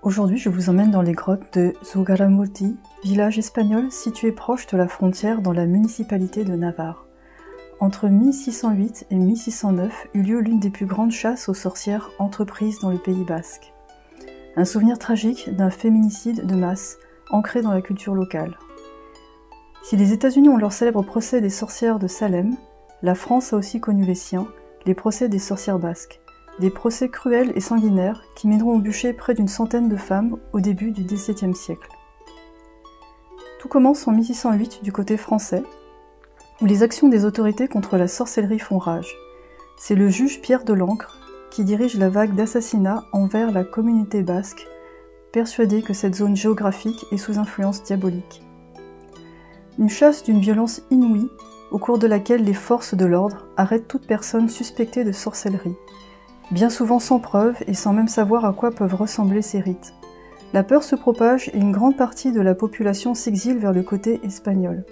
Aujourd'hui, je vous emmène dans les grottes de Zugarramurdi, village espagnol situé proche de la frontière dans la municipalité de Navarre. Entre 1608 et 1609 eut lieu l'une des plus grandes chasses aux sorcières entreprises dans le Pays basque. Un souvenir tragique d'un féminicide de masse ancré dans la culture locale. Si les États-Unis ont leur célèbre procès des sorcières de Salem, la France a aussi connu les siens, les procès des sorcières basques. Des procès cruels et sanguinaires qui mèneront au bûcher près d'une centaine de femmes au début du XVIIe siècle. Tout commence en 1608 du côté français, où les actions des autorités contre la sorcellerie font rage. C'est le juge Pierre de Lancre qui dirige la vague d'assassinats envers la communauté basque, persuadé que cette zone géographique est sous influence diabolique. Une chasse d'une violence inouïe, au cours de laquelle les forces de l'ordre arrêtent toute personne suspectée de sorcellerie, bien souvent sans preuve et sans même savoir à quoi peuvent ressembler ces rites. La peur se propage et une grande partie de la population s'exile vers le côté espagnol.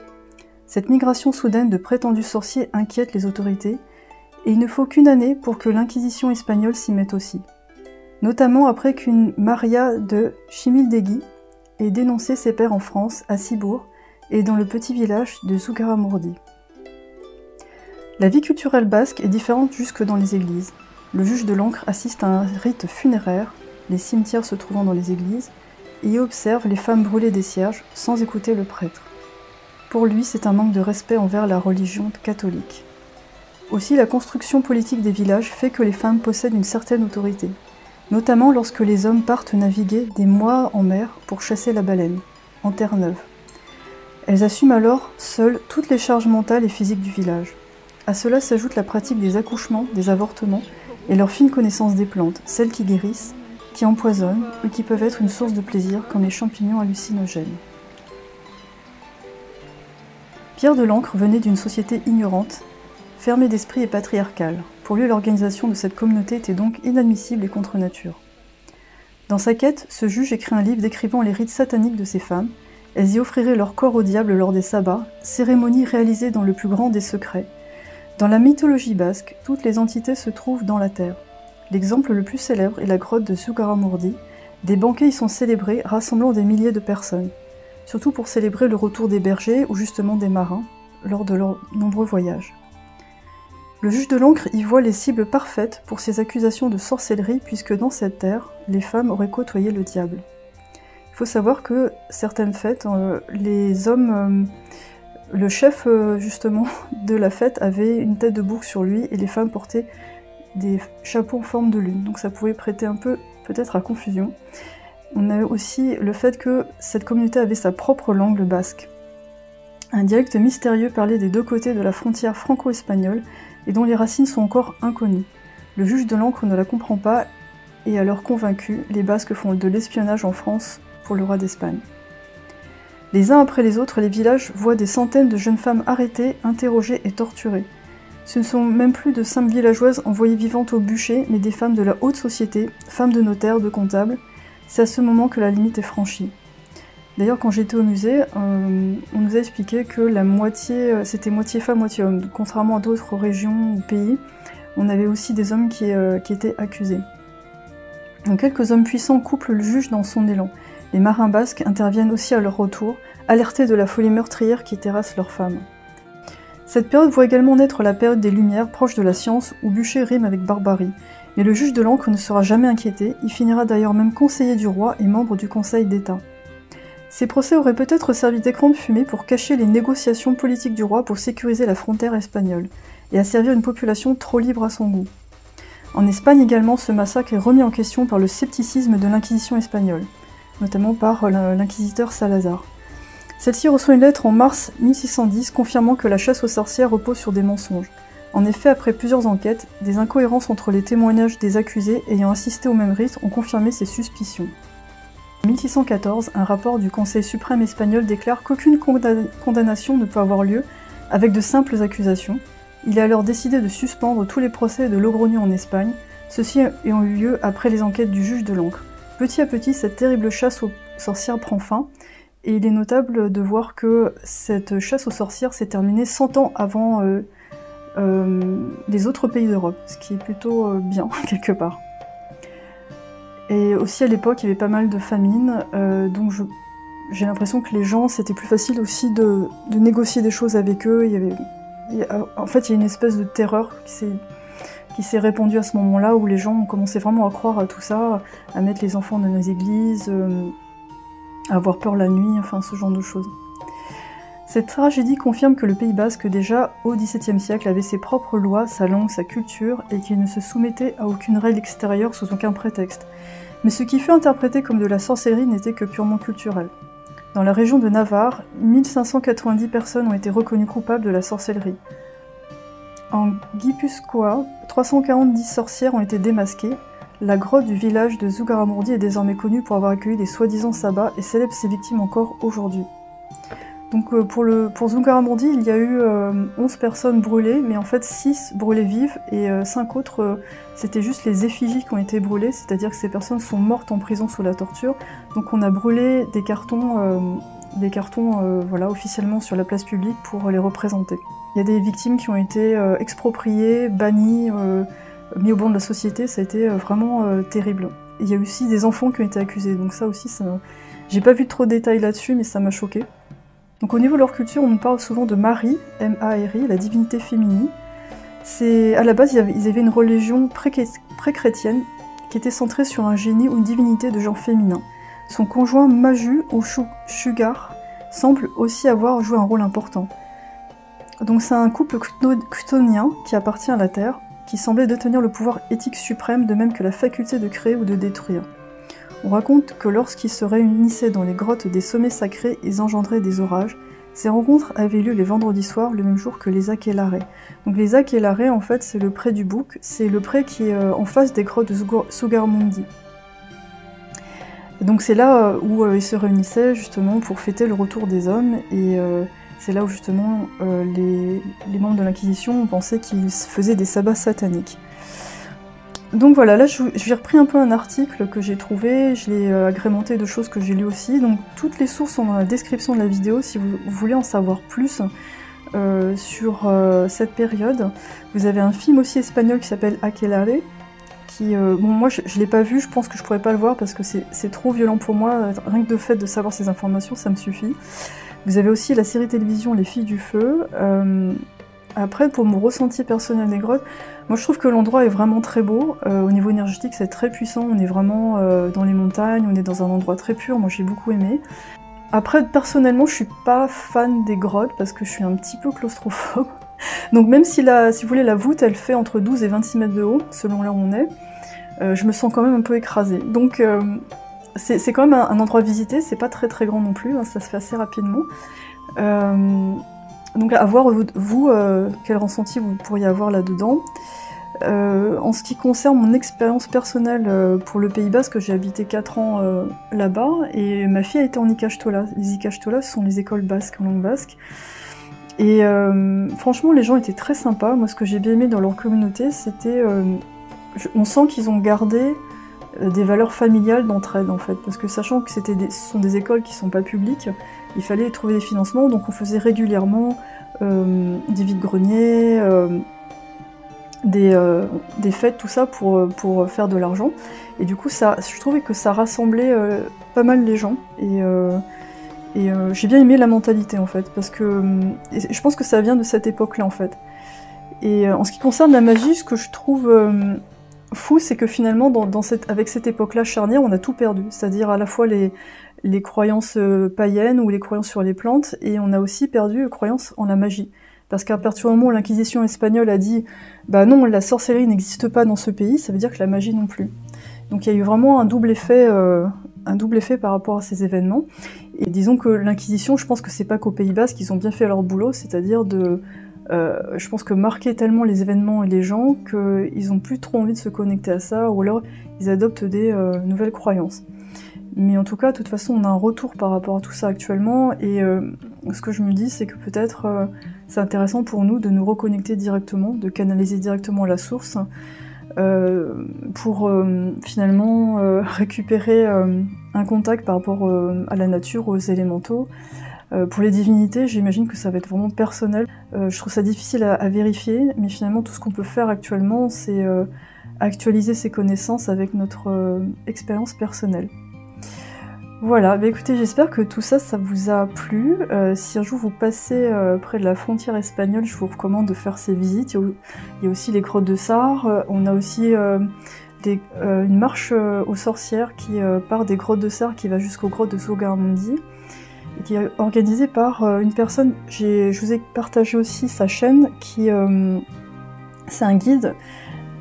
Cette migration soudaine de prétendus sorciers inquiète les autorités, et il ne faut qu'une année pour que l'Inquisition espagnole s'y mette aussi. Notamment après qu'une Maria de Chimildegui ait dénoncé ses pères en France, à Cibourg, et dans le petit village de Zugarramurdi. La vie culturelle basque est différente jusque dans les églises. Le juge de Lancre assiste à un rite funéraire, les cimetières se trouvant dans les églises, et y observe les femmes brûler des cierges sans écouter le prêtre. Pour lui, c'est un manque de respect envers la religion catholique. Aussi, la construction politique des villages fait que les femmes possèdent une certaine autorité, notamment lorsque les hommes partent naviguer des mois en mer pour chasser la baleine, en terre neuve. Elles assument alors seules toutes les charges mentales et physiques du village. À cela s'ajoute la pratique des accouchements, des avortements, et leur fine connaissance des plantes, celles qui guérissent, qui empoisonnent ou qui peuvent être une source de plaisir comme les champignons hallucinogènes. Pierre de Lancre venait d'une société ignorante, fermée d'esprit et patriarcale. Pour lui, l'organisation de cette communauté était donc inadmissible et contre nature. Dans sa quête, ce juge écrit un livre décrivant les rites sataniques de ces femmes. Elles y offriraient leur corps au diable lors des sabbats, cérémonie réalisée dans le plus grand des secrets. Dans la mythologie basque, toutes les entités se trouvent dans la terre. L'exemple le plus célèbre est la grotte de Zugarramurdi. Des banquets y sont célébrés, rassemblant des milliers de personnes, surtout pour célébrer le retour des bergers ou justement des marins, lors de leurs nombreux voyages. Le juge de Lancre y voit les cibles parfaites pour ses accusations de sorcellerie, puisque dans cette terre, les femmes auraient côtoyé le diable. Il faut savoir que certaines fêtes, les hommes... Le chef, justement, de la fête avait une tête de bouc sur lui et les femmes portaient des chapeaux en forme de lune. Donc ça pouvait prêter un peu, peut-être, à confusion. On a aussi le fait que cette communauté avait sa propre langue, le basque. Un dialecte mystérieux parlé des deux côtés de la frontière franco-espagnole et dont les racines sont encore inconnues. Le juge de Lancre ne la comprend pas et alors convaincu, les Basques font de l'espionnage en France pour le roi d'Espagne. Les uns après les autres, les villages voient des centaines de jeunes femmes arrêtées, interrogées et torturées. Ce ne sont même plus de simples villageoises envoyées vivantes au bûcher, mais des femmes de la haute société, femmes de notaires, de comptables. C'est à ce moment que la limite est franchie. D'ailleurs, quand j'étais au musée, on nous a expliqué que la moitié, c'était moitié femme, moitié homme. Contrairement à d'autres régions ou pays, on avait aussi des hommes qui étaient accusés. Donc, quelques hommes puissants couplent le juge dans son élan. Les marins basques interviennent aussi à leur retour, alertés de la folie meurtrière qui terrasse leurs femmes. Cette période voit également naître la période des Lumières, proche de la science, où bûcher rime avec barbarie. Mais le juge de Lancre ne sera jamais inquiété, il finira d'ailleurs même conseiller du roi et membre du Conseil d'État. Ces procès auraient peut-être servi d'écran de fumée pour cacher les négociations politiques du roi pour sécuriser la frontière espagnole, et asservir une population trop libre à son goût. En Espagne également, ce massacre est remis en question par le scepticisme de l'Inquisition espagnole, notamment par l'inquisiteur Salazar. Celle-ci reçoit une lettre en mars 1610 confirmant que la chasse aux sorcières repose sur des mensonges. En effet, après plusieurs enquêtes, des incohérences entre les témoignages des accusés ayant assisté au même rite ont confirmé ces suspicions. En 1614, un rapport du Conseil suprême espagnol déclare qu'aucune condamnation ne peut avoir lieu avec de simples accusations. Il est alors décidé de suspendre tous les procès de Logroño en Espagne, ceux-ci ayant eu lieu après les enquêtes du juge de Lancre. Petit à petit, cette terrible chasse aux sorcières prend fin, et il est notable de voir que cette chasse aux sorcières s'est terminée 100 ans avant les autres pays d'Europe, ce qui est plutôt bien, quelque part. Et aussi à l'époque, il y avait pas mal de famines, donc j'ai l'impression que les gens, c'était plus facile aussi de négocier des choses avec eux. En fait, il y a une espèce de terreur qui s'est répandue à ce moment-là, où les gens ont commencé vraiment à croire à tout ça, à mettre les enfants dans les églises, à avoir peur la nuit, enfin ce genre de choses. Cette tragédie confirme que le Pays basque, déjà au XVIIe siècle, avait ses propres lois, sa langue, sa culture, et qu'il ne se soumettait à aucune règle extérieure sous aucun prétexte. Mais ce qui fut interprété comme de la sorcellerie n'était que purement culturel. Dans la région de Navarre, 1590 personnes ont été reconnues coupables de la sorcellerie. En Guipuscoa, 340 sorcières ont été démasquées. La grotte du village de Zugarramurdi est désormais connue pour avoir accueilli des soi-disant sabbats et célèbre ses victimes encore aujourd'hui. Donc pour Zugarramurdi, il y a eu 11 personnes brûlées, mais en fait 6 brûlées vives et 5 autres, c'était juste les effigies qui ont été brûlées, c'est-à-dire que ces personnes sont mortes en prison sous la torture. Donc on a brûlé des cartons voilà, officiellement sur la place publique pour les représenter. Il y a des victimes qui ont été expropriées, bannies, mis au banc de la société, ça a été vraiment terrible. Il y a aussi des enfants qui ont été accusés, donc ça aussi, j'ai pas vu trop de détails là-dessus, mais ça m'a choqué. Donc au niveau de leur culture, on nous parle souvent de Marie, M-A-R-I, la divinité féminine. À la base, ils avaient une religion pré-chrétienne qui était centrée sur un génie ou une divinité de genre féminin. Son conjoint Maju ou Sugar semble aussi avoir joué un rôle important. Donc c'est un couple chthonien qui appartient à la Terre, qui semblait détenir le pouvoir éthique suprême, de même que la faculté de créer ou de détruire. On raconte que lorsqu'ils se réunissaient dans les grottes des sommets sacrés, ils engendraient des orages. Ces rencontres avaient lieu les vendredis soirs, le même jour que les Aquelarre. Donc les Aquelarre, en fait, c'est le pré du bouc, c'est le pré qui est en face des grottes de Zugarramurdi. Donc c'est là où ils se réunissaient justement pour fêter le retour des hommes, et c'est là où justement les membres de l'Inquisition pensaient qu'ils faisaient des sabbats sataniques. Donc voilà, là j'ai repris un peu un article que j'ai trouvé, je l'ai agrémenté de choses que j'ai lues aussi, donc toutes les sources sont dans la description de la vidéo si vous voulez en savoir plus sur cette période. Vous avez un film aussi espagnol qui s'appelle Aquelarre, qui, bon moi je l'ai pas vu, je pense que je pourrais pas le voir parce que c'est trop violent pour moi, rien que de fait de savoir ces informations ça me suffit. Vous avez aussi la série télévision Les Filles du Feu. Après, pour mon ressenti personnel des grottes, moi je trouve que l'endroit est vraiment très beau. Au niveau énergétique, c'est très puissant. On est vraiment dans les montagnes, on est dans un endroit très pur. Moi j'ai beaucoup aimé. Après, personnellement, je suis pas fan des grottes parce que je suis un petit peu claustrophobe. Donc même si vous voulez, la voûte, elle fait entre 12 et 26 mètres de haut, selon là où on est, je me sens quand même un peu écrasée. Donc c'est quand même un endroit visité, c'est pas très très grand non plus, hein, ça se fait assez rapidement. Donc à voir, vous, quel ressenti vous pourriez avoir là-dedans. En ce qui concerne mon expérience personnelle pour le Pays basque, j'ai habité 4 ans là-bas, et ma fille a été en Ikastola. Les Ikastola, ce sont les écoles basques en langue basque. Et franchement, les gens étaient très sympas. Moi, ce que j'ai bien aimé dans leur communauté, c'était... on sent qu'ils ont gardé des valeurs familiales d'entraide, en fait. Parce que sachant que ce sont des écoles qui ne sont pas publiques, il fallait trouver des financements, donc on faisait régulièrement des vides-greniers, des fêtes, tout ça, pour faire de l'argent. Et du coup, je trouvais que ça rassemblait pas mal les gens. Et j'ai bien aimé la mentalité, en fait, parce que je pense que ça vient de cette époque-là, en fait. Et en ce qui concerne la magie, ce que je trouve fou, c'est que finalement, avec cette époque-là charnière, on a tout perdu. C'est-à-dire à la fois les croyances païennes ou les croyances sur les plantes, et on a aussi perdu les croyances en la magie. Parce qu'à partir du moment où l'Inquisition espagnole a dit « bah non, la sorcellerie n'existe pas dans ce pays », ça veut dire que la magie non plus. Donc il y a eu vraiment un double effet par rapport à ces événements. Et disons que l'Inquisition, je pense que c'est pas qu'au Pays basque qu'ils ont bien fait leur boulot, c'est-à-dire je pense que marquer tellement les événements et les gens qu'ils ont plus trop envie de se connecter à ça, ou alors ils adoptent des nouvelles croyances. Mais en tout cas, de toute façon, on a un retour par rapport à tout ça actuellement, et ce que je me dis, c'est que peut-être c'est intéressant pour nous de nous reconnecter directement, de canaliser directement la source, pour finalement récupérer un contact par rapport à la nature, aux élémentaux. Pour les divinités, j'imagine que ça va être vraiment personnel. Je trouve ça difficile à vérifier, mais finalement tout ce qu'on peut faire actuellement, c'est actualiser ses connaissances avec notre expérience personnelle. Voilà, bah écoutez, j'espère que tout ça, ça vous a plu. Si un jour vous passez près de la frontière espagnole, je vous recommande de faire ces visites. Il y a aussi les grottes de Sars. On a aussi une marche aux sorcières qui part des grottes de Sars qui va jusqu'aux grottes de Sogarmundi, et qui est organisée par une personne. Je vous ai partagé aussi sa chaîne, c'est un guide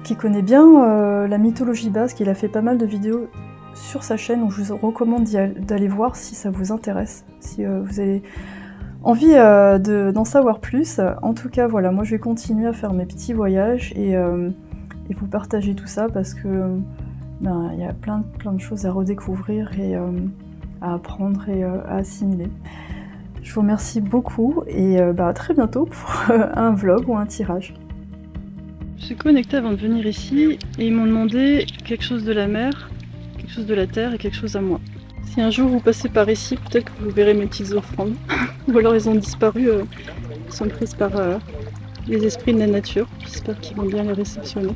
qui connaît bien la mythologie basque. Il a fait pas mal de vidéos sur sa chaîne, donc je vous recommande d'aller voir si ça vous intéresse, si vous avez envie d'en savoir plus. En tout cas, voilà, moi je vais continuer à faire mes petits voyages et vous partager tout ça parce que il y a plein de choses à redécouvrir et à apprendre et à assimiler. Je vous remercie beaucoup et à très bientôt pour un vlog ou un tirage. Je suis connectée avant de venir ici et ils m'ont demandé quelque chose de la mer, quelque chose de la terre et quelque chose à moi. Si un jour vous passez par ici, peut-être que vous verrez mes petites offrandes. Ou alors elles ont disparu, elles sont prises par les esprits de la nature. J'espère qu'ils vont bien les réceptionner.